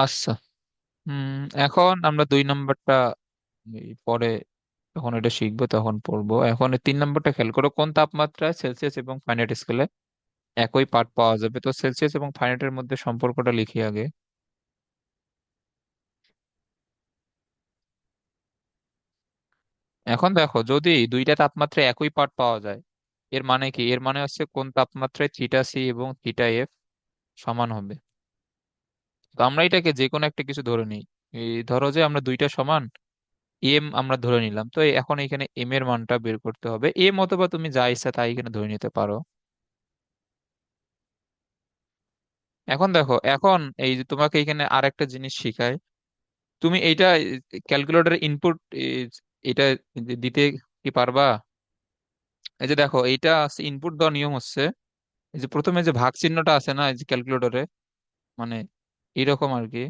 আচ্ছা। হুম। এখন আমরা 2 নম্বরটা পরে যখন এটা শিখবো তখন পড়বো। এখন এই 3 নম্বরটা খেয়াল করো, কোন তাপমাত্রায় সেলসিয়াস এবং ফারেনহাইট স্কেলে একই পাঠ পাওয়া যাবে? তো সেলসিয়াস এবং ফারেনহাইটের মধ্যে সম্পর্কটা লিখি আগে। এখন দেখো, যদি দুইটা তাপমাত্রায় একই পাঠ পাওয়া যায়, এর মানে কি? এর মানে হচ্ছে কোন তাপমাত্রায় থিটা সি এবং থিটা এফ সমান হবে। তো আমরা এটাকে যে কোনো একটা কিছু ধরে নিই। এই ধরো যে আমরা দুইটা সমান এম আমরা ধরে নিলাম, তো এখন এখানে এম এর মানটা বের করতে হবে। এম অথবা তুমি যা ইচ্ছা তাই এখানে ধরে নিতে পারো। এখন দেখো, এখন এই যে তোমাকে এখানে আর একটা জিনিস শিখাই। তুমি এইটা ক্যালকুলেটর ইনপুট এটা দিতে কি পারবা? এই যে দেখো, এইটা ইনপুট দেওয়ার নিয়ম হচ্ছে, এই যে প্রথমে যে ভাগ চিহ্নটা আছে না এই যে ক্যালকুলেটরে, মানে এরকম আর কি।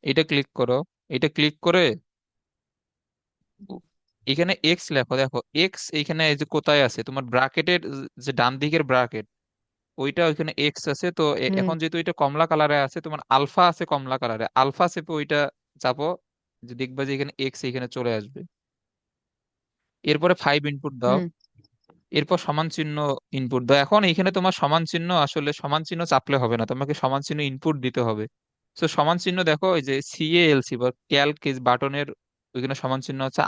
এটা ক্লিক করো। এটা ক্লিক করে এখানে এক্স লেখো। দেখো এক্স এইখানে এই যে কোথায় আছে, তোমার ব্রাকেটের যে ডান দিকের ব্রাকেট, ওইটা ওইখানে এক্স আছে। তো হুম এখন যেহেতু এটা কমলা কালারে আছে, তোমার আলফা আছে কমলা কালারে, আলফা চেপে ওইটা চাপো, যে দেখবা যে এখানে এক্স এখানে চলে আসবে। এরপরে 5 ইনপুট দাও। হুম এরপর সমান চিহ্ন ইনপুট দাও। এখন এখানে তোমার সমান চিহ্ন, আসলে সমান চিহ্ন চাপলে হবে না, তোমাকে সমান চিহ্ন ইনপুট দিতে হবে। তো সমান চিহ্ন দেখো, এই যে সিএএলসি বা ক্যালক বাটনের ওইখানে সমান চিহ্ন হচ্ছে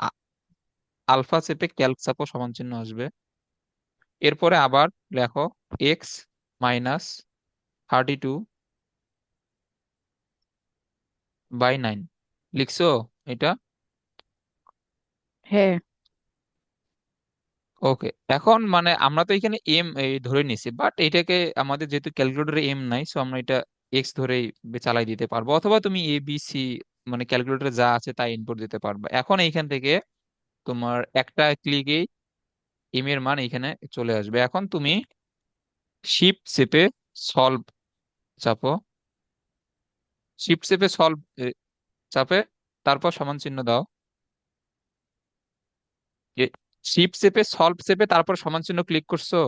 আলফা চেপে ক্যালক চাপো, সমান চিহ্ন আসবে। এরপরে আবার লেখো এক্স মাইনাস 32 বাই 9। লিখছো এটা? হ্যাঁ ওকে। এখন মানে আমরা তো এখানে এম ধরে নিছি, বাট এটাকে আমাদের যেহেতু ক্যালকুলেটরে এম নাই, সো আমরা এটা এক্স ধরেই চালাই দিতে পারবো, অথবা তুমি এ বি সি মানে ক্যালকুলেটরে যা আছে তাই ইনপুট দিতে পারবে। এখন এইখান থেকে তোমার একটা ক্লিকেই এম এর মান এখানে চলে আসবে। এখন তুমি শিফট চেপে সলভ চাপো। শিফট চেপে সলভ চাপে তারপর সমান চিহ্ন দাও। শিফট চেপে সলভ চেপে তারপর সমান চিহ্ন ক্লিক করছো।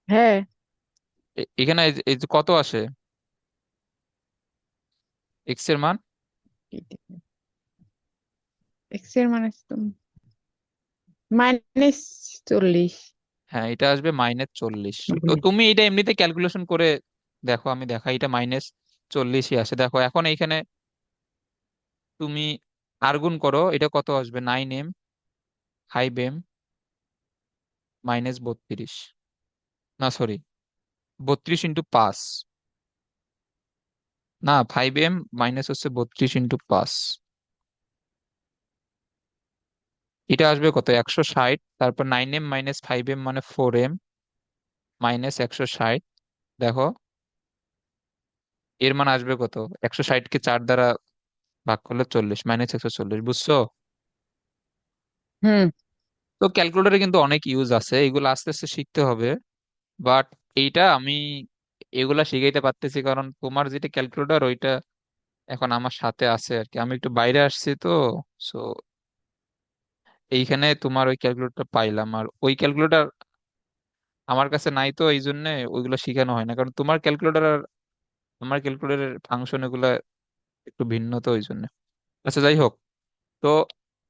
হ্যাঁ। এখানে এই যে কত আসে এক্স এর মান? এক্স এর মানে -40। হ্যাঁ, এটা আসবে -40। তো তুমি এটা এমনিতে ক্যালকুলেশন করে দেখো, আমি দেখা, এটা -40ই আসে। দেখো এখন এইখানে তুমি আর গুণ করো, এটা কত আসবে? 9m 5m -32। না সরি, 32 × 5। না, 5m মাইনাস হচ্ছে 32 × 5। এটা আসবে কত? 160। তারপর 9m -5m মানে 4m -160। দেখো এর মান আসবে কত? 160-কে 4 দ্বারা ভাগ করলে 40, -140। বুঝছো? হুম। তো ক্যালকুলেটরে কিন্তু অনেক ইউজ আছে, এগুলো আস্তে আস্তে শিখতে হবে। বাট এইটা আমি এগুলা শিখাইতে পারতেছি কারণ তোমার যেটা ক্যালকুলেটর ওইটা এখন আমার সাথে আছে আর কি। আমি একটু বাইরে আসছি তো, সো এইখানে তোমার ওই ক্যালকুলেটর পাইলাম, আর ওই ক্যালকুলেটর আমার কাছে নাই, তো এই জন্য ওইগুলো শিখানো হয় না। কারণ তোমার ক্যালকুলেটর আর আমার ক্যালকুলেটরের ফাংশন এগুলা একটু ভিন্ন, তো ওই জন্য। আচ্ছা, যাই হোক। তো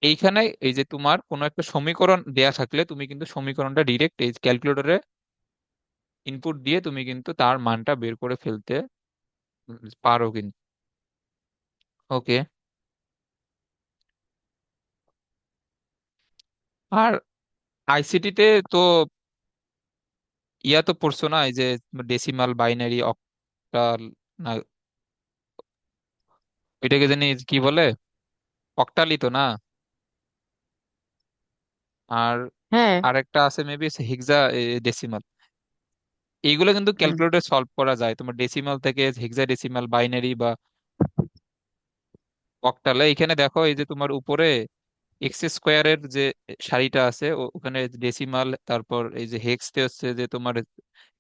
এইখানে এই যে তোমার কোনো একটা সমীকরণ দেয়া থাকলে, তুমি কিন্তু সমীকরণটা ডিরেক্ট এই ক্যালকুলেটরে ইনপুট দিয়ে তুমি কিন্তু তার মানটা বের করে ফেলতে পারো কিন্তু। ওকে। আর আইসিটি তে তো ইয়া তো পড়ছো না, এই যে ডেসিমাল, বাইনারি, অক্টাল, না ওইটাকে জানি কি বলে, অক্টালই তো না? আর হ্যাঁ। আরেকটা আছে মেবি হেক্সা ডেসিমাল। এইগুলো কিন্তু হুম ক্যালকুলেটর সলভ করা যায়, তোমার ডেসিমাল থেকে হেক্সা ডেসিমাল, বাইনারি বা অক্টালে। এখানে দেখো এই যে তোমার উপরে এক্স স্কোয়ারের যে সারিটা আছে, ওখানে ডেসিমাল, তারপর এই যে হেক্স তে হচ্ছে যে তোমার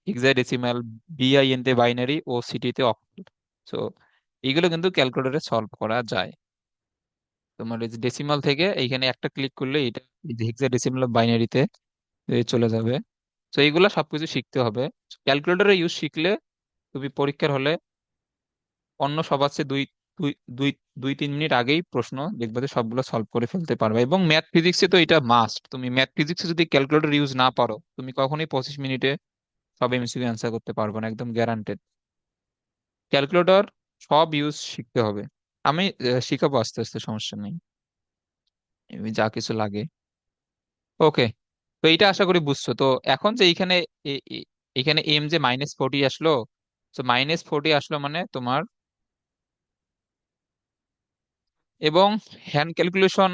হেক্সাডেসিমাল, বিআইএন তে বাইনারি, ও সিটি তে অক্টাল। সো এইগুলো কিন্তু ক্যালকুলেটরে সলভ করা যায়। তোমার এই যে ডেসিমাল থেকে এইখানে একটা ক্লিক করলে এটা হেক্সাডেসিমাল বাইনারিতে চলে যাবে। তো এইগুলা সবকিছু শিখতে হবে। ক্যালকুলেটরে ইউজ শিখলে তুমি পরীক্ষার হলে অন্য সবার চেয়ে দুই দুই 2-3 মিনিট আগেই প্রশ্ন দেখবে যে সবগুলো সলভ করে ফেলতে পারবে। এবং ম্যাথ ফিজিক্সে তো এটা মাস্ট, তুমি ম্যাথ ফিজিক্সে যদি ক্যালকুলেটর ইউজ না পারো তুমি কখনোই 25 মিনিটে সব এমসিকিউ অ্যান্সার করতে পারবে না, একদম গ্যারান্টেড। ক্যালকুলেটর সব ইউজ শিখতে হবে। আমি শিখাবো আস্তে আস্তে, সমস্যা নেই, এমনি যা কিছু লাগে। ওকে, তো এইটা আশা করি বুঝছো তো। এখন যে এইখানে এখানে এম যে -40 আসলো, তো -40 আসলো মানে তোমার, এবং হ্যান্ড ক্যালকুলেশন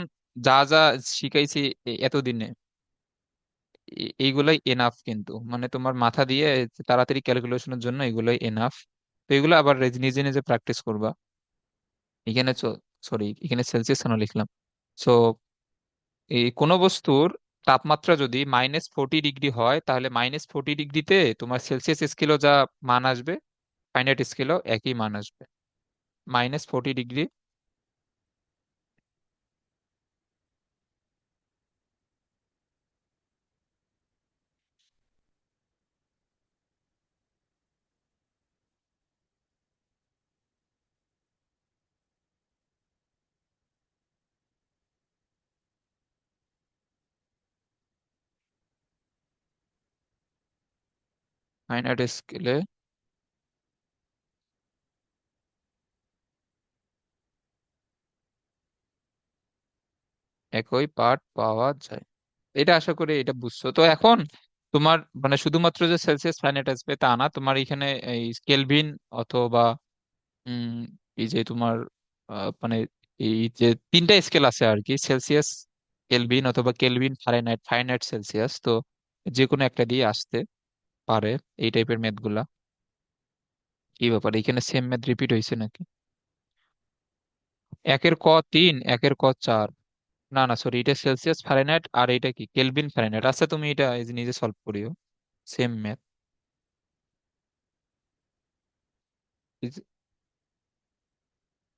যা যা শিখাইছি এতদিনে, এইগুলাই এনাফ, কিন্তু মানে তোমার মাথা দিয়ে তাড়াতাড়ি ক্যালকুলেশনের জন্য এগুলাই এনাফ। তো এগুলো আবার নিজে নিজে প্র্যাকটিস করবা। এখানে সরি, এখানে সেলসিয়াস কেন লিখলাম? সো এই কোনো বস্তুর তাপমাত্রা যদি -40 ডিগ্রি হয়, তাহলে -40 ডিগ্রিতে তোমার সেলসিয়াস স্কেলও যা মান আসবে, ফাইনাইট স্কেলও একই মান আসবে। -40 ডিগ্রি, ফাইনাইট স্কেলে একই পার্ট পাওয়া যায়। এটা আশা করি এটা বুঝছো তো। এখন তোমার মানে শুধুমাত্র যে সেলসিয়াস ফাইনাইট আসবে তা না, তোমার এখানে এই কেলভিন অথবা উম এই যে তোমার মানে এই যে তিনটা স্কেল আছে আর কি, সেলসিয়াস, কেলভিন অথবা কেলভিন ফারেনহাইট, ফারেনহাইট সেলসিয়াস, তো যে কোনো একটা দিয়ে আসতে পারে এই টাইপের ম্যাথ গুলা। কি ব্যাপার, এখানে সেম ম্যাথ রিপিট হয়েছে নাকি? একের ক 3, একের ক 4। না না সরি, এটা সেলসিয়াস ফারেনহাইট আর এটা কি কেলভিন ফারেনহাইট। আচ্ছা তুমি এটা এই যে নিজে সলভ করিও, সেম ম্যাথ।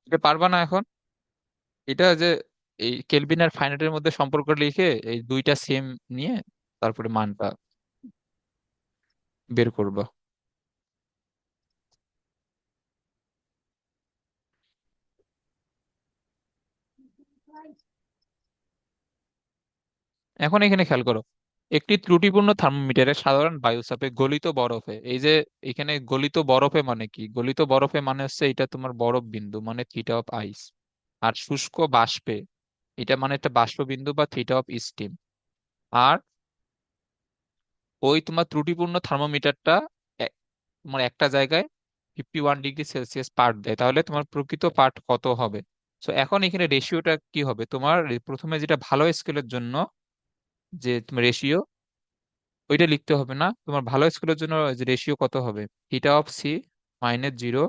এটা পারবা না এখন? এটা যে এই কেলভিন আর ফারেনহাইটের মধ্যে সম্পর্ক লিখে এই দুইটা সেম নিয়ে তারপরে মানটা বের করবা। এখন এখানে খেয়াল করো, একটি ত্রুটিপূর্ণ থার্মোমিটারে সাধারণ বায়ুচাপে গলিত বরফে, এই যে এখানে গলিত বরফে মানে কি, গলিত বরফে মানে হচ্ছে এটা তোমার বরফ বিন্দু মানে থিটা অফ আইস, আর শুষ্ক বাষ্পে এটা মানে একটা বাষ্প বিন্দু বা থিটা অফ স্টিম। আর ওই তোমার ত্রুটিপূর্ণ থার্মোমিটারটা তোমার একটা জায়গায় 51 ডিগ্রি সেলসিয়াস পার্ট দেয়, তাহলে তোমার প্রকৃত পার্ট কত হবে? তো এখন এখানে রেশিওটা কি হবে তোমার, প্রথমে যেটা ভালো স্কেলের জন্য যে তোমার রেশিও, ওইটা লিখতে হবে না, তোমার ভালো স্কুলের জন্য রেশিও কত হবে, থিটা অফ সি -0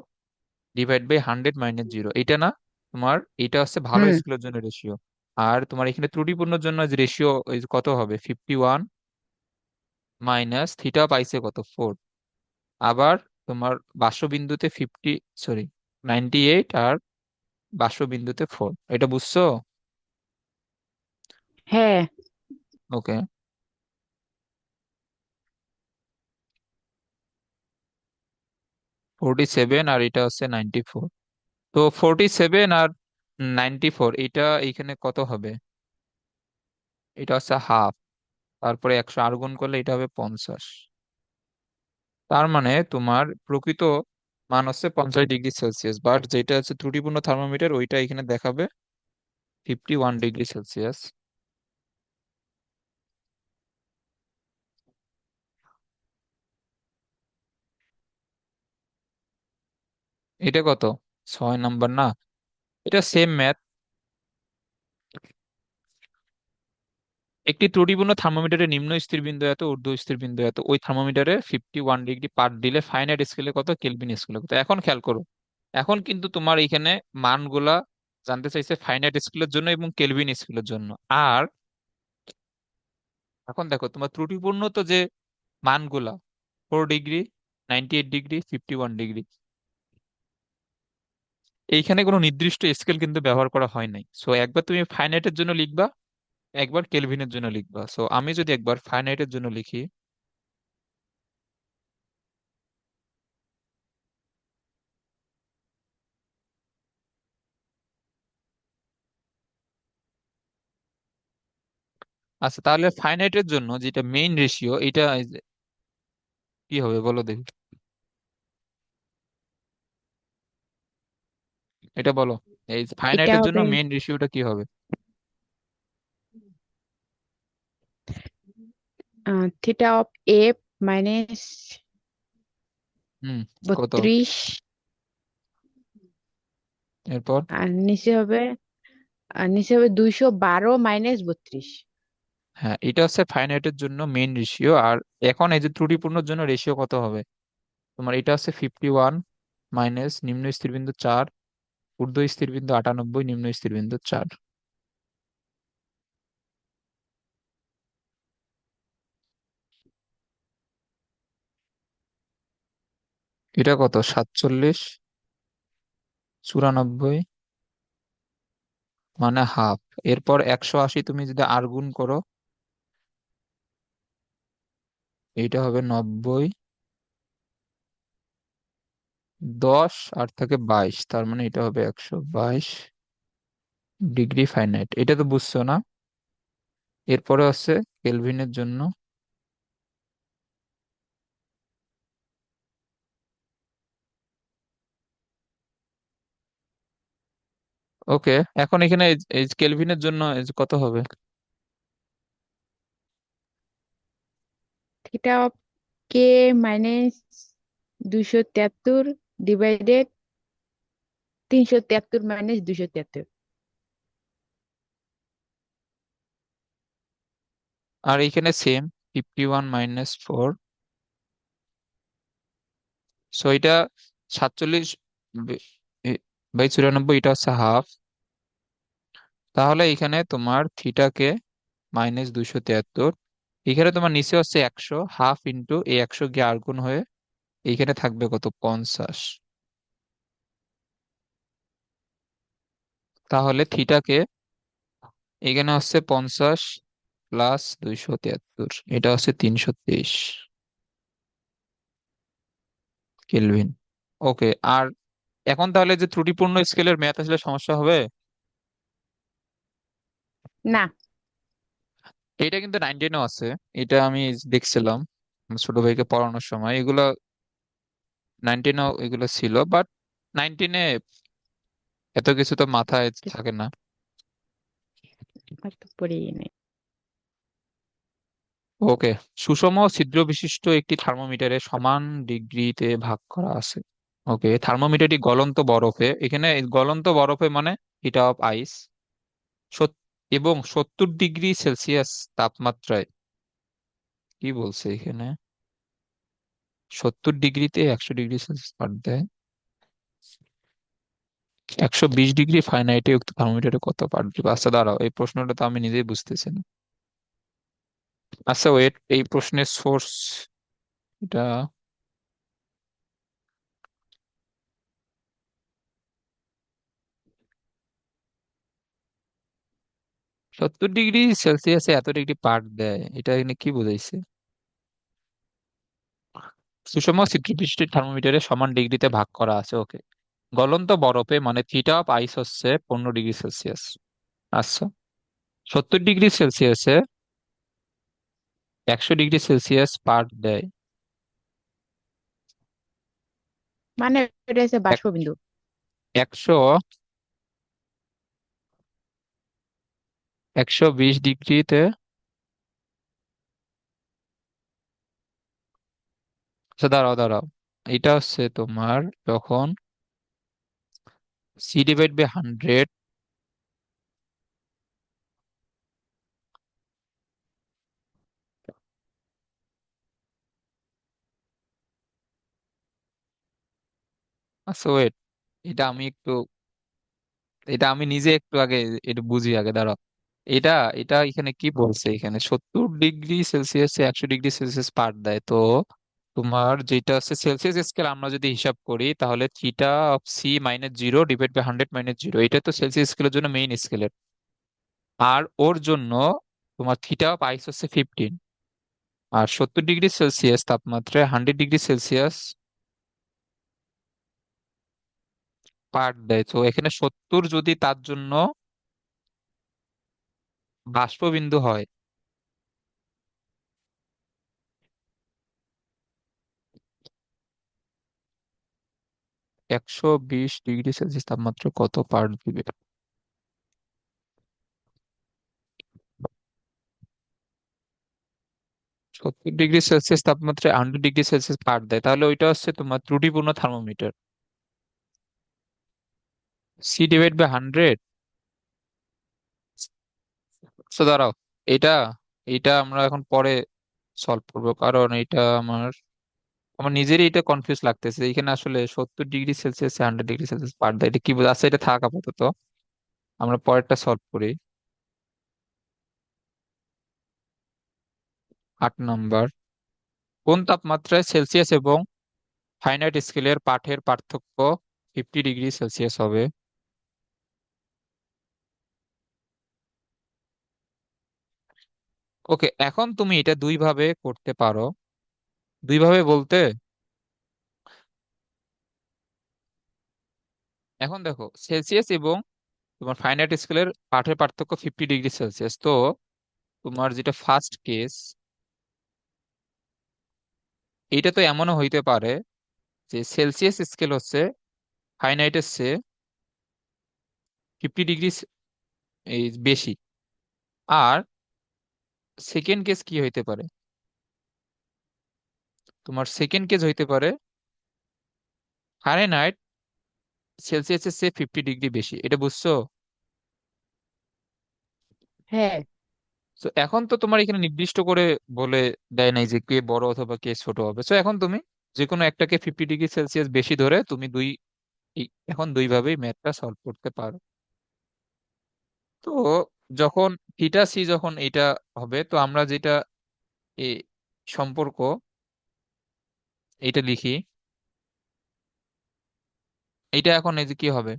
/100 - 0, এটা না, তোমার এটা হচ্ছে ভালো হুম। স্কুলের জন্য রেশিও। আর তোমার এখানে ত্রুটিপূর্ণ জন্য যে রেশিও কত হবে, 51 থিটা অফ আইসে কত 4। আবার তোমার বাষ্পবিন্দুতে 98 আর বাষ্পবিন্দুতে 4, এটা বুঝছো? হ্যাঁ। ওকে, 47 আর এটা হচ্ছে 94। তো 47 আর 94, এটা এইখানে কত হবে, এটা হচ্ছে হাফ, তারপরে 100 আর গুণ করলে এটা হবে 50। তার মানে তোমার প্রকৃত মান হচ্ছে 50 ডিগ্রি সেলসিয়াস, বাট যেটা হচ্ছে ত্রুটিপূর্ণ থার্মোমিটার ওইটা এখানে দেখাবে 51 ডিগ্রি সেলসিয়াস। এটা কত, 6 নাম্বার না? এটা সেম ম্যাথ। একটি ত্রুটিপূর্ণ থার্মোমিটারের নিম্ন স্থির বিন্দু এত, ঊর্ধ্ব স্থির বিন্দু এত, ওই থার্মোমিটারে 51 ডিগ্রি পার দিলে ফাইনাইট স্কেলে কত, কেলভিন স্কেলে কত। এখন খেয়াল করো, এখন কিন্তু তোমার এখানে মানগুলা জানতে চাইছে ফাইনাইট স্কেলের জন্য এবং কেলভিন স্কেলের জন্য। আর এখন দেখো তোমার ত্রুটিপূর্ণ তো যে মানগুলা, 4 ডিগ্রি, 98 ডিগ্রি, 51 ডিগ্রি, এইখানে কোনো নির্দিষ্ট স্কেল কিন্তু ব্যবহার করা হয় নাই। সো একবার তুমি ফাইনাইটের জন্য লিখবা, একবার কেলভিনের জন্য লিখবা। সো আমি যদি একবার ফাইনাইটের জন্য লিখি, আচ্ছা, তাহলে ফাইনাইটের জন্য যেটা মেইন রেশিও, এটা কি হবে বলো দেখি। এটা বলো, এই এটা ফাইনাইটের জন্য হবে মেইন রেশিওটা কি হবে? থিটা অফ এফ মাইনাস হুম। কত? 32। এরপর? আর নিচে হবে 212 - 32। হ্যাঁ, এটা হচ্ছে ফাইনাইটের জন্য মেইন রেশিও। আর এখন এই যে ত্রুটিপূর্ণর জন্য রেশিও কত হবে? তোমার এটা হচ্ছে 51 মাইনাস নিম্ন স্থিরবিন্দু 4, ঊর্ধ্ব স্থিরবিন্দু 98, নিম্ন স্থিরবিন্দু 4। এটা কত? 47, 94, মানে হাফ। এরপর 180 তুমি যদি আর গুণ করো, এইটা হবে 90, 10 আর থাকে 22, তার মানে এটা হবে 122 ডিগ্রি ফাইনাইট। এটা তো বুঝছো না? এরপরে হচ্ছে কেলভিনের জন্য। ওকে, এখন এখানে এই কেলভিনের জন্য এই যে কত হবে? Theta of K minus 273 divided 373 minus 273। আর এখানে সেম, 51 - 4। সো এটা 47 বাই 94, এটা হচ্ছে হাফ। তাহলে এখানে তোমার থিটাকে -273, এখানে তোমার নিচে হচ্ছে 100, হাফ ইন্টু এই 100 গিয়ে আর গুণ হয়ে এইখানে থাকবে কত? 50। তাহলে থিটাকে এখানে হচ্ছে 50 প্লাস 273, এটা হচ্ছে 323 কেলভিন। ওকে। আর এখন তাহলে যে ত্রুটিপূর্ণ স্কেলের ম্যাথ আসলে সমস্যা হবে? না। এটা কিন্তু 19-এও আছে। এটা আমি দেখছিলাম আমার ছোট ভাইকে পড়ানোর সময়, এগুলো 19-এও এগুলো ছিল, বাট 19-এ এত কিছু তো মাথায় থাকে না। অত পড়েই নেই। ওকে। সুষম ছিদ্র বিশিষ্ট একটি থার্মোমিটারে সমান ডিগ্রিতে ভাগ করা আছে। ওকে, থার্মোমিটারটি গলন্ত বরফে, এখানে গলন্ত বরফে মানে হিট অফ আইস, এবং 70 ডিগ্রি সেলসিয়াস তাপমাত্রায়, কি বলছে এখানে, 70 ডিগ্রিতে 100 ডিগ্রি সেলসিয়াস পার দেয়, 120 ডিগ্রি ফারেনহাইটে উক্ত থার্মোমিটারে কত পার দিবে? আচ্ছা দাঁড়াও, এই প্রশ্নটা তো আমি নিজেই বুঝতেছি না। আচ্ছা ওয়েট, এই প্রশ্নের সোর্স এটা 70 ডিগ্রি সেলসিয়াসে এত ডিগ্রি পার দেয়, এটা এখানে কি বোঝাইছে? সুষম ছিদ্রবিশিষ্ট থার্মোমিটারে সমান ডিগ্রিতে ভাগ করা আছে। ওকে। গলন্ত বরফে মানে থিটা অফ আইস হচ্ছে 15 ডিগ্রি সেলসিয়াস। আচ্ছা, 70 ডিগ্রি সেলসিয়াসে 100 ডিগ্রি সেলসিয়াস পার দেয়। মানে এটা হচ্ছে এক- বাষ্পবিন্দু। 100, 120 ডিগ্রিতে, আচ্ছা দাঁড়াও দাঁড়াও, এটা হচ্ছে তোমার যখন C/100, আচ্ছা ওয়েট, এটা আমি একটু, এটা আমি নিজে একটু আগে এটা বুঝি আগে, দাঁড়াও। এটা এটা এখানে কি বলছে, এখানে 70 ডিগ্রি সেলসিয়াসে 100 ডিগ্রি সেলসিয়াস পার দেয়, তো তোমার যেটা হচ্ছে সেলসিয়াস স্কেল আমরা যদি হিসাব করি, তাহলে theta of C-0 divide by 100 - 0, এটা তো সেলসিয়াস স্কেলের জন্য মেইন স্কেলের। আর ওর জন্য তোমার থিটা অফ আইস হচ্ছে 15। আর 70 ডিগ্রি সেলসিয়াস তাপমাত্রায় 100 ডিগ্রি সেলসিয়াস পার দেয়, তো এখানে 70 যদি তার জন্য বাষ্পবিন্দু হয়, 120 ডিগ্রি সেলসিয়াস তাপমাত্রা কত পার দিবে? 70 ডিগ্রি সেলসিয়াস তাপমাত্রায় 100 ডিগ্রি সেলসিয়াস পার দেয়, তাহলে ওইটা হচ্ছে তোমার ত্রুটিপূর্ণ থার্মোমিটার। C/100। তো দাঁড়াও, এটা এটা আমরা এখন পরে সলভ করবো, কারণ এটা আমার আমার নিজেরই এটা কনফিউজ লাগতেছে। এখানে আসলে 70 ডিগ্রি সেলসিয়াস 100 ডিগ্রি সেলসিয়াস পার দেয়, এটা কি বোঝা? আচ্ছা, এটা থাক আপাতত, আমরা পরেরটা সলভ করি। 8 নম্বর, কোন তাপমাত্রায় সেলসিয়াস এবং ফারেনহাইট স্কেলের পাঠের পার্থক্য 50 ডিগ্রি সেলসিয়াস হবে? ওকে, এখন তুমি এটা দুই ভাবে করতে পারো। দুই ভাবে বলতে, এখন দেখো সেলসিয়াস এবং তোমার ফারেনহাইট স্কেলের পাঠের পার্থক্য 50 ডিগ্রি সেলসিয়াস, তো তোমার যেটা ফার্স্ট কেস, এটা তো এমনও হইতে পারে যে সেলসিয়াস স্কেল হচ্ছে ফারেনহাইটের চেয়ে 50 ডিগ্রি এই বেশি। আর সেকেন্ড কেস কি হইতে পারে? তোমার সেকেন্ড কেস হইতে পারে ফারেনহাইট সেলসিয়াসের চেয়ে 50 ডিগ্রি বেশি। এটা বুঝছো? হ্যাঁ। তো এখন তো তোমার এখানে নির্দিষ্ট করে বলে দেয় নাই যে কে বড় অথবা কে ছোট হবে। তো এখন তুমি যে কোনো একটাকে 50 ডিগ্রি সেলসিয়াস বেশি ধরে তুমি এখন দুই ভাবেই ম্যাথটা সলভ করতে পারো। তো যখন থিটা সি যখন এটা হবে, তো আমরা যেটা এ সম্পর্ক এটা লিখি, এটা এখন এই যে কি হবে,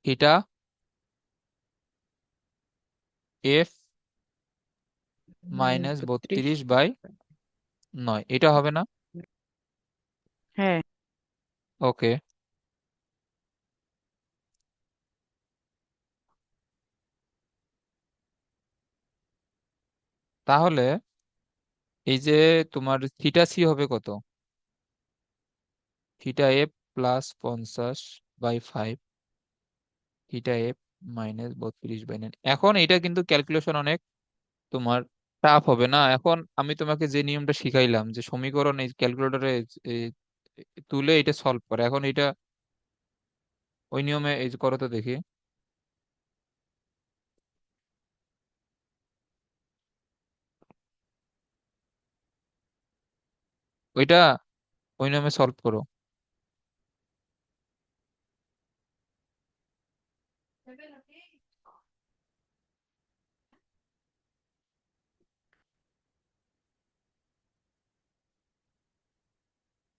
থিটা এফ মাইনাস 32। 32/9, এটা হবে না? হ্যাঁ। ওকে, তাহলে এই যে তোমার থিটা সি হবে কত? Theta F plus 50/5, theta F minus 32/9। এখন এটা কিন্তু ক্যালকুলেশন অনেক তোমার টাফ হবে না? এখন আমি তোমাকে যে নিয়মটা শিখাইলাম যে সমীকরণ এই ক্যালকুলেটরে তুলে এটা সলভ করে, এখন এটা ওই নিয়মে এই যে করো তো দেখি। ওইটা ওই নিয়মে সলভ করো।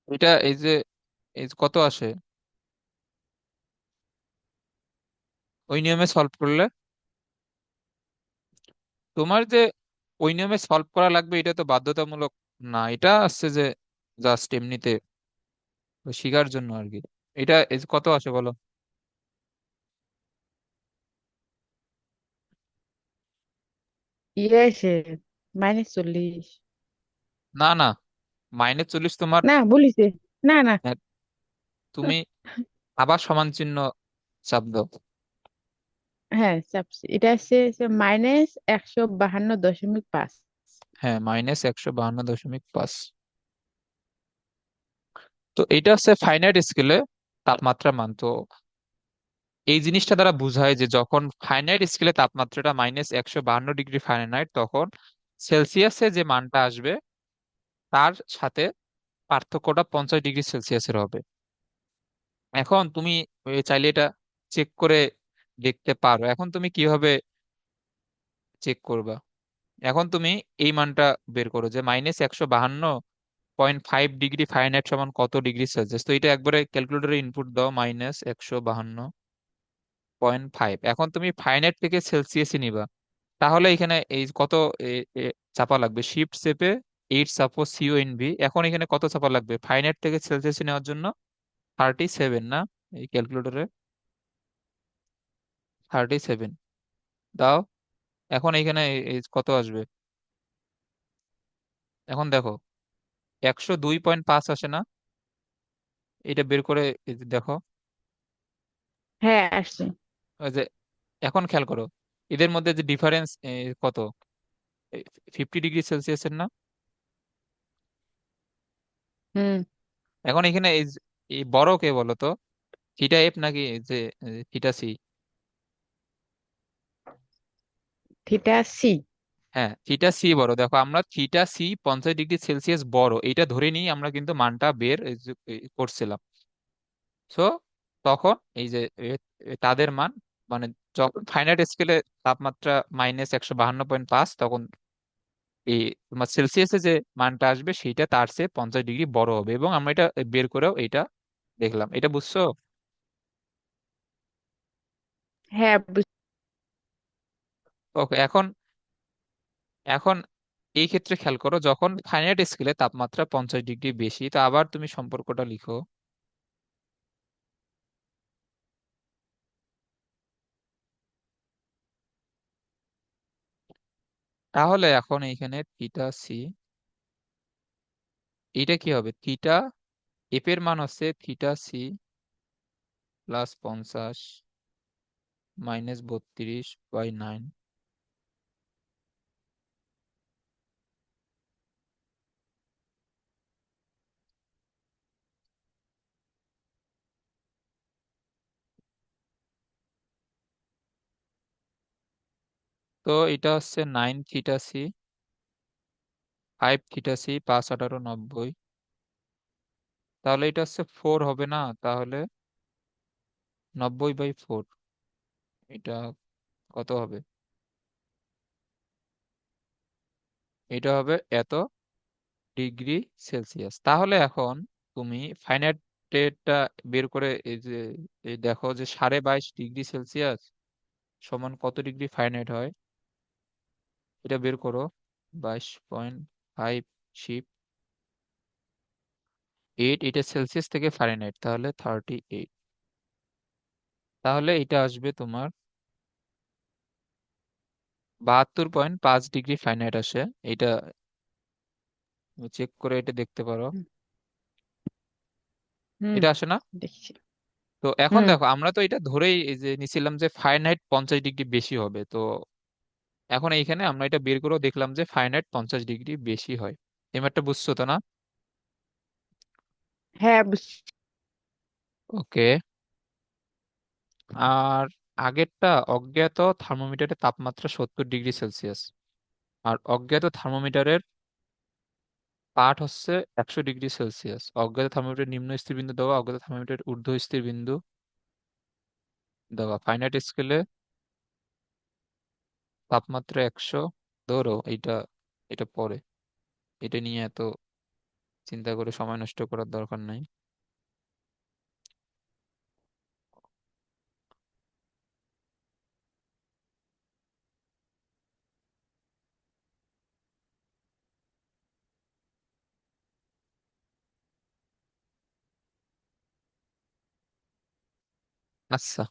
এটা এই যে কত আসে ওই নিয়মে সলভ করলে? তোমার যে ওই নিয়মে সলভ করা লাগবে এটা তো বাধ্যতামূলক না, এটা আসছে যে জাস্ট এমনিতে শিখার জন্য আর কি। এটা এই যে কত আসে বলো? ইয়ে এসে -40। না না, -40 তোমার, না, বলিছে। না, না। আহ, তুমি আবার সমান চিহ্ন চাপ দাও। হ্যাঁ, চাপছি। এটা হচ্ছে -152.5। হ্যাঁ, -152.5। তো এটা হচ্ছে ফাইনাইট স্কেলে তাপমাত্রা মান। তো এই জিনিসটা দ্বারা বোঝায় যে যখন ফাইনাইট স্কেলে তাপমাত্রাটা -152 ডিগ্রি ফারেনহাইট, তখন সেলসিয়াসে যে মানটা আসবে তার সাথে পার্থক্যটা 50 ডিগ্রি সেলসিয়াসের হবে। এখন তুমি চাইলে এটা চেক করে দেখতে পারো। এখন তুমি কিভাবে চেক করবা? এখন তুমি এই মানটা বের করো যে -152.5 ডিগ্রি ফারেনহাইট সমান কত ডিগ্রি সেলসিয়াস। তো এটা একবারে ক্যালকুলেটরে ইনপুট দাও, -152.5। এখন তুমি ফারেনহাইট থেকে সেলসিয়াসে নিবা, তাহলে এখানে এই কত এ, এ, চাপা লাগবে? শিফট চেপে 8 চাপো, CONV। এখন এখানে কত চাপা লাগবে ফারেনহাইট থেকে সেলসিয়াসে নেওয়ার জন্য? 37 না? এই ক্যালকুলেটরে 37 দাও। এখন এখানে এই কত আসবে? এখন দেখো 102.5 আসে না? এটা বের করে এই যে দেখো, হ্যাঁ, আসছে। ওই যে এখন খেয়াল করো, এদের মধ্যে যে ডিফারেন্স কত, 50 ডিগ্রি সেলসিয়াসের না? হুম। এখন এখানে এই বড় কে বলো তো, থিটা এফ নাকি যে থিটা সি? Theta C. হ্যাঁ, থিটা সি বড়। দেখো আমরা থিটা সি 50 ডিগ্রি সেলসিয়াস বড় এইটা ধরে নিয়ে আমরা কিন্তু মানটা বের করছিলাম। সো তখন এই যে তাদের মান, মানে যখন ফাইনাইট স্কেলে তাপমাত্রা -152.5, তখন এই তোমার সেলসিয়াসে যে মানটা আসবে সেইটা তার চেয়ে 50 ডিগ্রি বড় হবে, এবং আমরা এটা বের করেও এটা দেখলাম। এটা বুঝছো? হ্যাঁ, ওকে, এখন এখন এই ক্ষেত্রে খেয়াল করো, যখন ফাইনাইট স্কেলে তাপমাত্রা 50 ডিগ্রি বেশি, তো আবার তুমি সম্পর্কটা লিখো। তাহলে এখন এইখানে থিটা সি, এটা কি হবে? থিটা এফ এর মান হচ্ছে থিটা সি +50 -32/9। তো এটা হচ্ছে 9 থিটা সি, 5 থিটা সি, 5×18 = 90। তাহলে এটা হচ্ছে 4 হবে না? তাহলে 90/4, এটা কত হবে? এটা হবে এত ডিগ্রি সেলসিয়াস। তাহলে এখন তুমি ফাইনাইট টা বের করে এই যে এই দেখো যে 22.5 ডিগ্রি সেলসিয়াস সমান কত ডিগ্রি ফাইনাইট হয়, এটা বের করো। 22.5 শিফট 8, এটা সেলসিয়াস থেকে ফারেনহাইট, তাহলে 38। তাহলে এটা আসবে তোমার 72.5 ডিগ্রি ফারেনহাইট আসে। এটা চেক করে এটা দেখতে পারো, হুম। হুম, এটা আসে না? দেখছি। তো এখন হুম। দেখো, আমরা তো এটা ধরেই এই যে নিছিলাম যে ফারেনহাইট 50 ডিগ্রি বেশি হবে। তো এখন এইখানে আমরা এটা বের করেও দেখলাম যে ফারেনহাইট 50 ডিগ্রি বেশি হয়। এই ম্যাটটা বুঝছো তো না? হ্যাঁ, ওকে। আর আগেরটা অজ্ঞাত থার্মোমিটারের তাপমাত্রা 70 ডিগ্রি সেলসিয়াস, আর অজ্ঞাত থার্মোমিটারের পাঠ হচ্ছে 100 ডিগ্রি সেলসিয়াস। অজ্ঞাত থার্মোমিটার নিম্ন স্থির বিন্দু দেওয়া, অজ্ঞাত থার্মোমিটার ঊর্ধ্ব স্থির বিন্দু দেওয়া, ফাইনাইট স্কেলে তাপমাত্রা 100। ধরো এইটা, এটা পরে, এটা নিয়ে এত চিন্তা করে সময় নষ্ট করার দরকার নাই। আচ্ছা,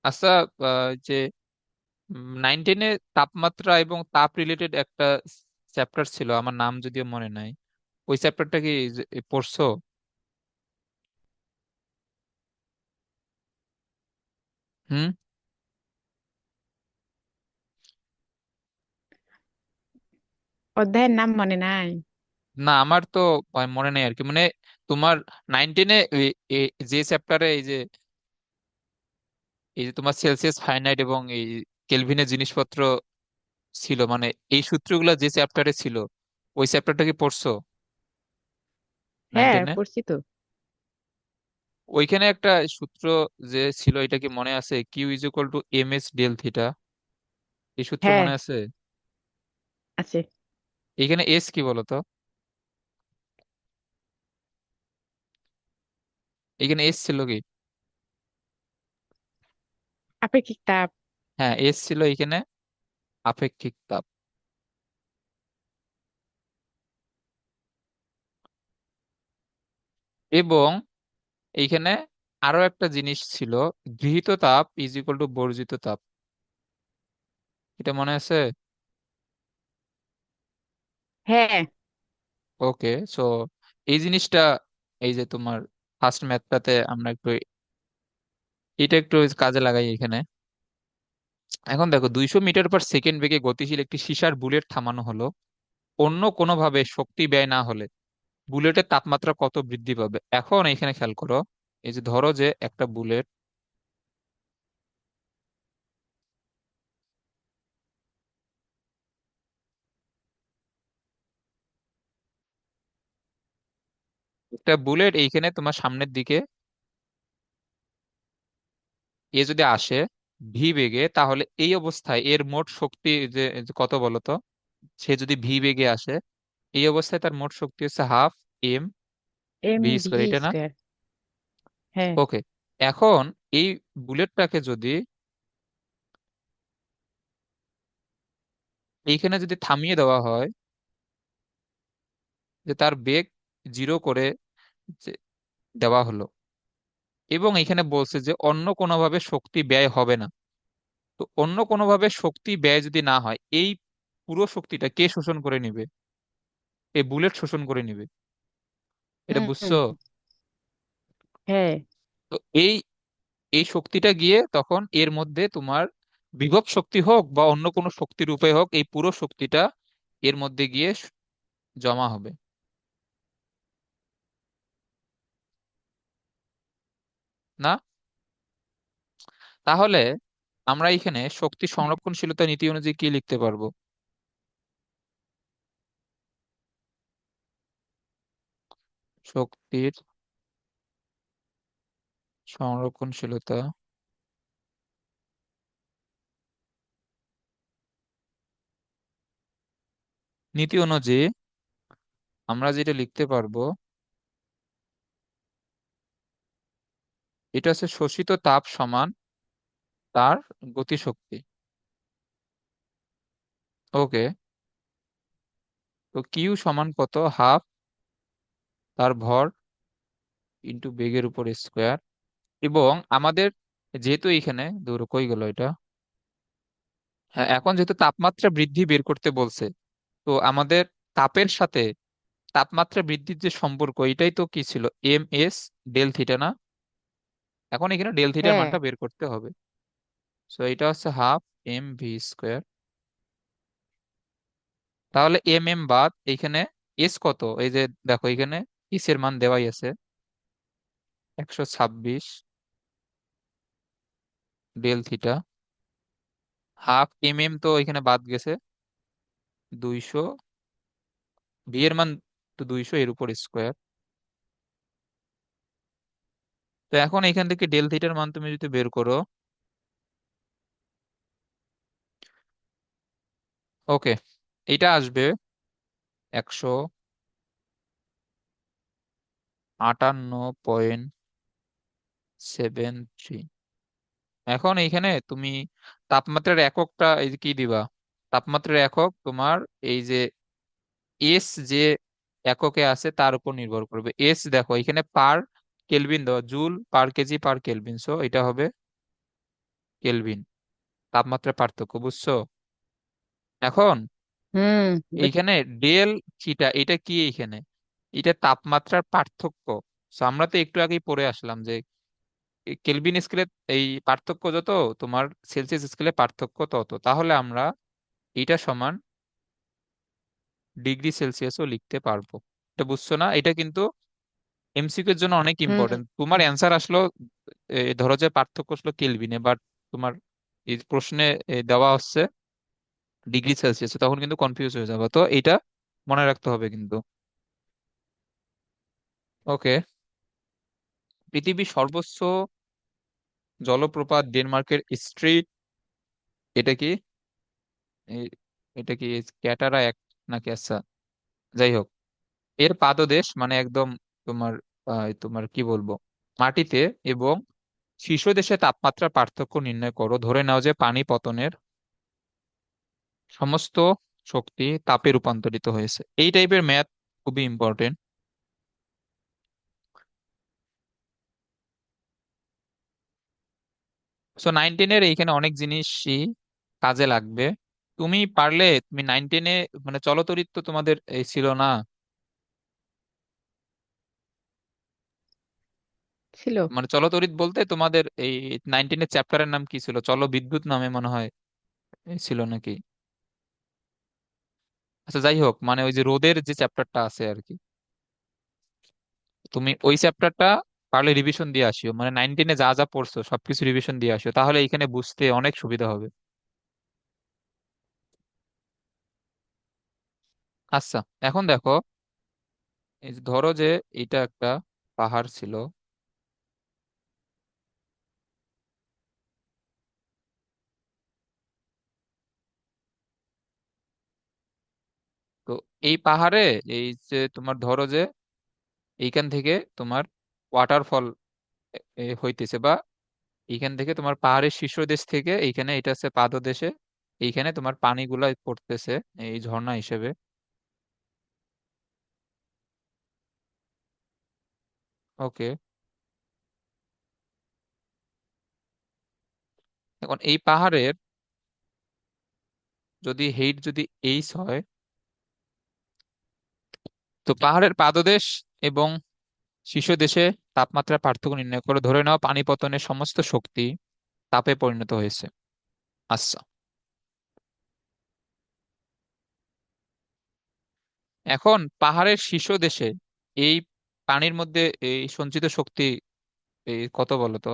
আচ্ছা, যে 9-10-এ তাপমাত্রা এবং তাপ রিলেটেড একটা চ্যাপ্টার ছিল, আমার নাম যদিও মনে নাই। ওই চ্যাপ্টারটা কি পড়ছো? হুম। অধ্যায়ের নাম মনে নাই। না, আমার তো মনে নেই আর কি, মানে তোমার 9-10-এ যে চ্যাপ্টারে এই যে তোমার সেলসিয়াস ফারেনহাইট এবং এই কেলভিনের জিনিসপত্র ছিল, মানে এই সূত্রগুলো যে চ্যাপ্টারে ছিল, ওই চ্যাপ্টারটা কি পড়ছো নাইন হ্যাঁ, টেনে পড়ছি তো। ওইখানে একটা সূত্র যে ছিল, এটা কি মনে আছে? Q = mS del θ, এই সূত্র হ্যাঁ, মনে আছে? আছে। এখানে এস কি বলতো? এখানে এস ছিল কি? আপেক্ষিক তাপ। হ্যাঁ, এস ছিল এখানে আপেক্ষিক তাপ। এবং এইখানে আরো একটা জিনিস ছিল, গৃহীত তাপ বর্জিত তাপ, এটা মনে আছে? হ্যাঁ। ওকে, সো এই জিনিসটা এই যে তোমার ফার্স্ট ম্যাথটাতে আমরা একটু এটা একটু কাজে লাগাই এখানে। এখন দেখো, 200 মিটার/সেকেন্ড বেগে গতিশীল একটি সীসার বুলেট থামানো হলো। অন্য কোনোভাবে শক্তি ব্যয় না হলে বুলেটের তাপমাত্রা কত বৃদ্ধি পাবে? এখন এখানে খেয়াল করো, এই যে ধরো যে একটা বুলেট, এইখানে তোমার সামনের দিকে এ যদি আসে ভি বেগে, তাহলে এই অবস্থায় এর মোট শক্তি যে কত বলো তো? সে যদি ভি বেগে আসে, এই অবস্থায় তার মোট শক্তি হচ্ছে half M M V V square, এটা না? স্কোয়ার। হ্যাঁ। ওকে, এখন এই বুলেটটাকে যদি এইখানে যদি থামিয়ে দেওয়া হয়, যে তার বেগ জিরো করে যে দেওয়া হলো, এবং এখানে বলছে যে অন্য কোনোভাবে শক্তি ব্যয় হবে না, তো অন্য কোনোভাবে শক্তি ব্যয় যদি না হয়, এই পুরো শক্তিটা কে শোষণ করে নিবে? এই বুলেট শোষণ করে নিবে। এটা বুঝছো? হুম। হ্যাঁ। তো এই এই শক্তিটা গিয়ে তখন এর মধ্যে তোমার বিভব শক্তি হোক বা অন্য কোনো শক্তির উপায় হোক, এই পুরো শক্তিটা এর মধ্যে গিয়ে জমা হবে। না? তাহলে আমরা এখানে শক্তি সংরক্ষণশীলতা নীতি অনুযায়ী কি লিখতে পারবো? শক্তির সংরক্ষণশীলতা নীতি অনুযায়ী আমরা যেটা লিখতে পারবো, এটা হচ্ছে শোষিত তাপ সমান তার গতিশক্তি। ওকে, তো কিউ সমান কত? হাফ তার ভর ইন্টু বেগের উপর স্কোয়ার। এবং আমাদের যেহেতু এখানে দূর কই গেল এটা, হ্যাঁ, এখন যেহেতু তাপমাত্রা বৃদ্ধি বের করতে বলছে, তো আমাদের তাপের সাথে তাপমাত্রা বৃদ্ধির যে সম্পর্ক, এটাই তো কি ছিল? এম এস ডেল থিটা, না? এখন এখানে ডেল থিটার হ্যাঁ। মানটা বের করতে হবে। সো এটা হচ্ছে হাফ এম ভি স্কোয়ার। তাহলে এম এম বাদ, এখানে এস কত? এই যে দেখো, এখানে এস এর মান দেওয়াই আছে, 126 del theta. Half M M তো এখানে বাদ গেছে, 200, ভি এর মান তো 200 এর উপর স্কোয়ার। তো এখন এখান থেকে ডেল থিটার মান তুমি যদি বের করো, ওকে, এটা আসবে 158.73। এখন এইখানে তুমি তাপমাত্রার এককটা এই যে কি দিবা? তাপমাত্রার একক তোমার এই যে এস যে এককে আছে তার উপর নির্ভর করবে। এস দেখো এখানে পার কেলভিন দেওয়া, joule per KG per kelvin, so এটা হবে কেলভিন, তাপমাত্রার পার্থক্য, বুঝছো? এখন হুম। এইখানে ডেল থিটা এটা কি? এইখানে এটা তাপমাত্রার পার্থক্য। So, আমরা তো একটু আগেই পড়ে আসলাম যে কেলভিন স্কেলে এই পার্থক্য যত, তোমার সেলসিয়াস স্কেলে পার্থক্য তত, তাহলে আমরা এটা সমান ডিগ্রি সেলসিয়াসও লিখতে পারবো। এটা বুঝছো না? এটা কিন্তু এমসিকিউ এর জন্য অনেক হুম। ইম্পর্টেন্ট। তোমার অ্যান্সার আসলো ধরো যে পার্থক্য আসলো কেলভিনে, বাট তোমার এই প্রশ্নে দেওয়া হচ্ছে ডিগ্রি সেলসিয়াসে, তখন কিন্তু কনফিউজ হয়ে যাবে। তো এটা মনে রাখতে হবে কিন্তু। ওকে, পৃথিবীর সর্বোচ্চ জলপ্রপাত ডেনমার্কের স্ট্রিট, এটা কি? এ- এটা কি ক্যাটারা এক নাকি? আচ্ছা, যাই হোক, এর পাদদেশ মানে একদম তোমার তোমার কি বলবো, মাটিতে, এবং শীর্ষদেশে তাপমাত্রা পার্থক্য নির্ণয় করো। ধরে নাও যে পানি পতনের সমস্ত শক্তি তাপে রূপান্তরিত হয়েছে। এই টাইপের ম্যাথ খুবই ইম্পর্টেন্ট। সো 9-10-এর এইখানে অনেক জিনিসই কাজে লাগবে। তুমি পারলে তুমি 9-10-এ মানে চলতরিৎ তো তোমাদের এই ছিল না? ছিল। মানে চলতড়িৎ বলতে তোমাদের এই 19-এর চ্যাপ্টারের নাম কি ছিল? চল বিদ্যুৎ নামে মনে হয় ছিল নাকি? আচ্ছা যাই হোক, মানে ওই যে রোদের যে চ্যাপ্টারটা আছে আর কি, তুমি ওই চ্যাপ্টারটা পারলে রিভিশন দিয়ে আসিও, মানে 19-এ যা যা পড়ছো সবকিছু রিভিশন দিয়ে আসিও, তাহলে এখানে বুঝতে অনেক সুবিধা হবে। আচ্ছা, এখন দেখো, এই যে ধরো যে এটা একটা পাহাড় ছিল। তো এই পাহাড়ে, এই যে তোমার ধরো যে এইখান থেকে তোমার ওয়াটারফল হইতেছে, বা এইখান থেকে তোমার পাহাড়ের শীর্ষদেশ থেকে এইখানে, এটা হচ্ছে পাদদেশে, এইখানে তোমার পানিগুলা পড়তেছে এই ঝর্ণা হিসেবে। ওকে, এখন এই পাহাড়ের যদি হেইট যদি এইচ হয়, তো পাহাড়ের পাদদেশ এবং শীর্ষদেশে তাপমাত্রার পার্থক্য নির্ণয় করে ধরে নাও পানি পতনের সমস্ত শক্তি তাপে পরিণত হয়েছে। আচ্ছা, এখন পাহাড়ের শীর্ষদেশে এই পানির মধ্যে এই সঞ্চিত শক্তি এই কত বলো তো?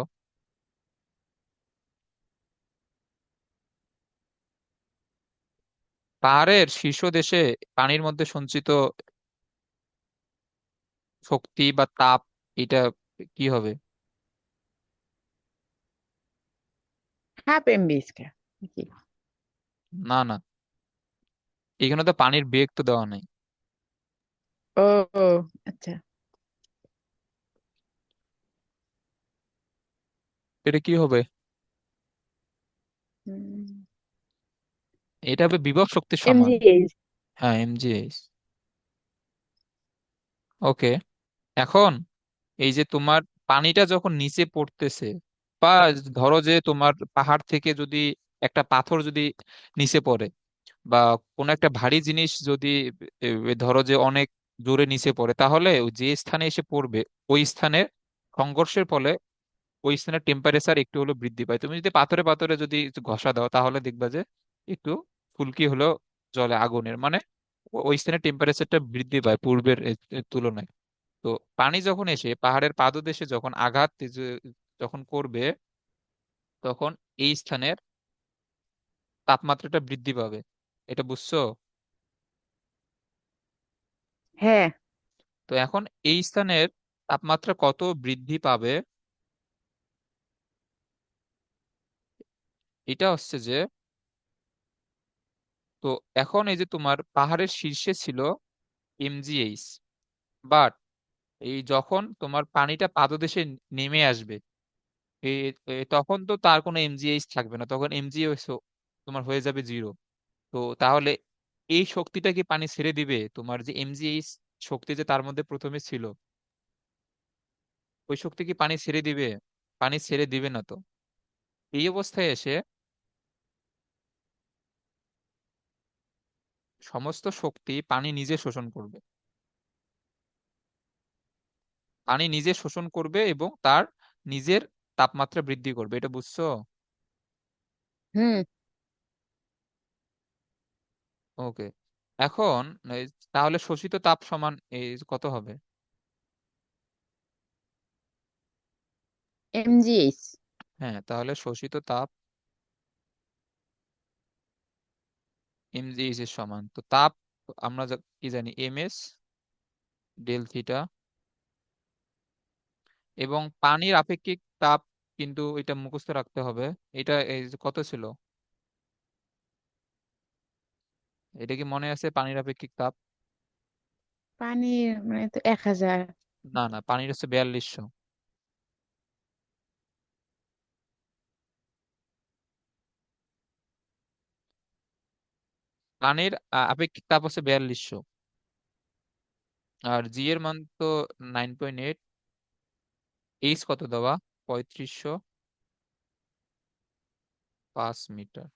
পাহাড়ের শীর্ষদেশে পানির মধ্যে সঞ্চিত শক্তি বা তাপ, এটা কি হবে? 1/2 MB স্কয়ার নাকি? না না, এখানে তো পানির বেগ তো দেওয়া নাই। ও ও, আচ্ছা। এটা কি হবে? এটা হবে বিভব শক্তির সমান। MGH। হ্যাঁ, এমজিএইচ। ওকে, এখন এই যে তোমার পানিটা যখন নিচে পড়তেছে, বা ধরো যে তোমার পাহাড় থেকে যদি একটা পাথর যদি নিচে পড়ে, বা কোনো একটা ভারী জিনিস যদি ধরো যে অনেক জোরে নিচে পড়ে, তাহলে ওই যে স্থানে এসে পড়বে ওই স্থানের সংঘর্ষের ফলে ওই স্থানের টেম্পারেচার একটু হলেও বৃদ্ধি পায়। তুমি যদি পাথরে পাথরে যদি একটু ঘষা দাও, তাহলে দেখবা যে একটু ফুলকি হলেও জলে আগুনের, মানে ওই স্থানের টেম্পারেচারটা বৃদ্ধি পায় পূর্বের তুলনায়। তো পানি যখন এসে পাহাড়ের পাদদেশে যখন আঘাত যখন করবে, তখন এই স্থানের তাপমাত্রাটা বৃদ্ধি পাবে। এটা বুঝছো? হ্যাঁ। তো এখন এই স্থানের তাপমাত্রা কত বৃদ্ধি পাবে, এটা হচ্ছে যে, তো এখন এই যে তোমার পাহাড়ের শীর্ষে ছিল এমজিএইচ, বাট এই যখন তোমার পানিটা পাদদেশে নেমে আসবে, তখন তো তার কোনো এমজিএইচ থাকবে না, তখন এমজিএইচ তোমার হয়ে যাবে জিরো। তো তাহলে এই শক্তিটা কি পানি ছেড়ে দিবে? তোমার যে এমজিএইচ শক্তি যে তার মধ্যে প্রথমে ছিল, ওই শক্তি কি পানি ছেড়ে দিবে? পানি ছেড়ে দিবে না তো। এই অবস্থায় এসে সমস্ত শক্তি পানি নিজে শোষণ করবে। পানি নিজে শোষণ করবে এবং তার নিজের তাপমাত্রা বৃদ্ধি করবে। এটা বুঝছো? হুম। ওকে, এখন এই তাহলে শোষিত তাপ সমান এই কত হবে? MGH। হ্যাঁ, তাহলে শোষিত তাপ এমজিএইচ এর সমান। তো তাপ আমরা কি জানি, এমএস ডেল থিটা। এবং পানির আপেক্ষিক তাপ, কিন্তু এটা মুখস্থ রাখতে হবে। এটা এই যে কত ছিল? এটা কি মনে আছে পানির আপেক্ষিক তাপ? পানির মানে তো 1000। না না, পানির হচ্ছে 4200। পানির আপেক্ষিক তাপ হচ্ছে 4200। আর জি এর মান তো 9.8। এইচ কত দেওয়া? 3505 মিটার।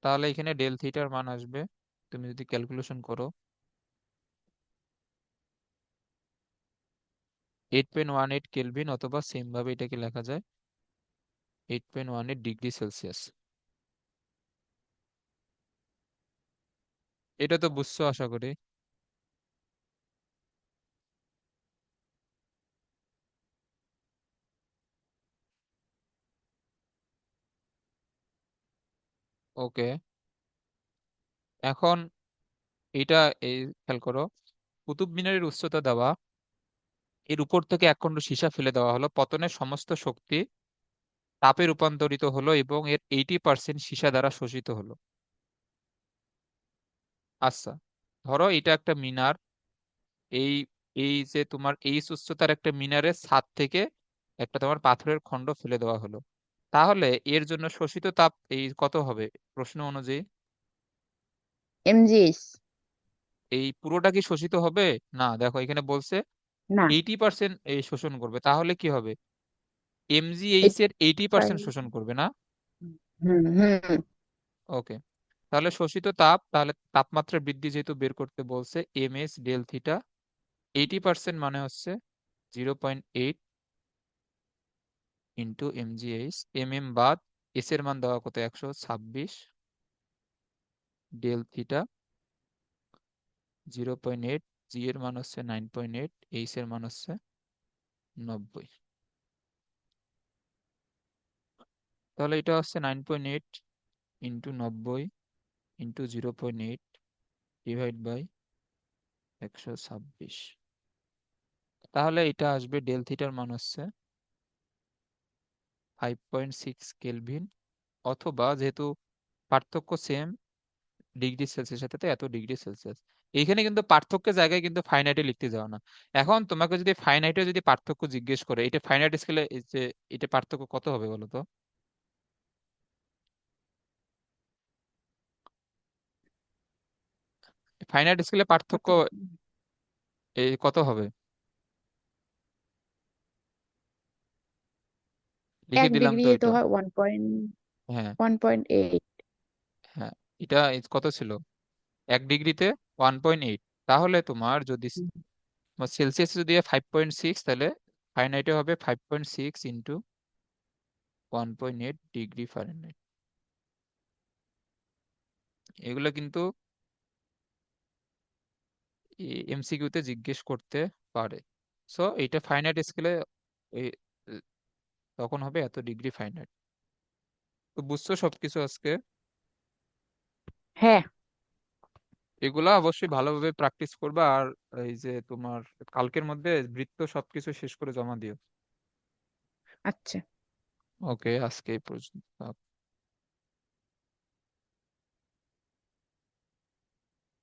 তাহলে এখানে ডেল থিটার মান আসবে, তুমি যদি ক্যালকুলেশন করো, 8.18 কেলভিন, অথবা সেম ভাবে এটাকে লেখা যায় 8.18 ডিগ্রি সেলসিয়াস। এটা তো বুঝছো আশা করি। ওকে, এখন এটা এই খেয়াল করো, কুতুব মিনারের উচ্চতা দেওয়া, এর উপর থেকে এক খণ্ড সীসা ফেলে দেওয়া হলো, পতনের সমস্ত শক্তি তাপে রূপান্তরিত হলো এবং এর 80% সীসা দ্বারা শোষিত হলো। আচ্ছা, ধরো এটা একটা মিনার, এই এই যে তোমার এই উচ্চতার একটা মিনারের ছাদ থেকে একটা তোমার পাথরের খণ্ড ফেলে দেওয়া হলো, তাহলে এর জন্য শোষিত তাপ এই কত হবে প্রশ্ন অনুযায়ী? এমজিএস। এই পুরোটা কি শোষিত হবে? না, দেখো এখানে বলছে না। 80% এই শোষণ করবে, তাহলে কি হবে? এমজিএইচ এর 80% 85। শোষণ করবে না? হুম হুম। ওকে, তাহলে শোষিত তাপ, তাহলে তাপমাত্রা বৃদ্ধি যেহেতু বের করতে বলছে, MS ডেল থিটা 80% মানে হচ্ছে 0.8 ইন্টু এমজিএইচ। বাদ, এস এর মান দেওয়া কত, 126, ডেল থিটা 0.8, জি এর মান হচ্ছে 9.8, এইচ এর মান হচ্ছে 90। তাহলে এটা হচ্ছে 9.8 ইন্টু 90 ইন্টু 0.8 ডিভাইড বাই 126। তাহলে এটা আসবে ডেল থিটার মান হচ্ছে 5.6 কেলভিন, অথবা যেহেতু পার্থক্য সেম ডিগ্রি সেলসিয়াস সাথে, তো এত ডিগ্রি সেলসিয়াস। এইখানে কিন্তু পার্থক্যের জায়গায় কিন্তু ফাইনাইটে লিখতে যাও না। এখন তোমাকে যদি ফাইনাইটে যদি পার্থক্য জিজ্ঞেস করে, এটা ফাইনাইট স্কেলে যে এটা পার্থক্য কত হবে বলো তো? ফাইনাইট স্কেলে পার্থক্য কত? এই কত হবে? লিখে এক দিলাম ডিগ্রি তো তো এটা। হয় 1. হ্যাঁ, 1.8। হ্যাঁ, এটা কত ছিল? 1 ডিগ্রিতে 1.8। তাহলে তোমার যদি সেলসিয়াস যদি 5.6, তাহলে ফাইনাইটে হবে 5.6 ইন্টু 1.8 ডিগ্রি ফারেনহাইট। এগুলো কিন্তু এমসিকিউতে জিজ্ঞেস করতে পারে। সো এটা ফাইনাইট স্কেলে তখন হবে এত ডিগ্রি ফাইনাইট। তো বুঝছো সবকিছু আজকে? হ্যাঁ। এগুলা অবশ্যই ভালোভাবে প্র্যাকটিস করবা, আর এই যে তোমার কালকের মধ্যে বৃত্ত সবকিছু শেষ করে জমা দিও। আচ্ছা। ওকে, আজকে এই পর্যন্ত।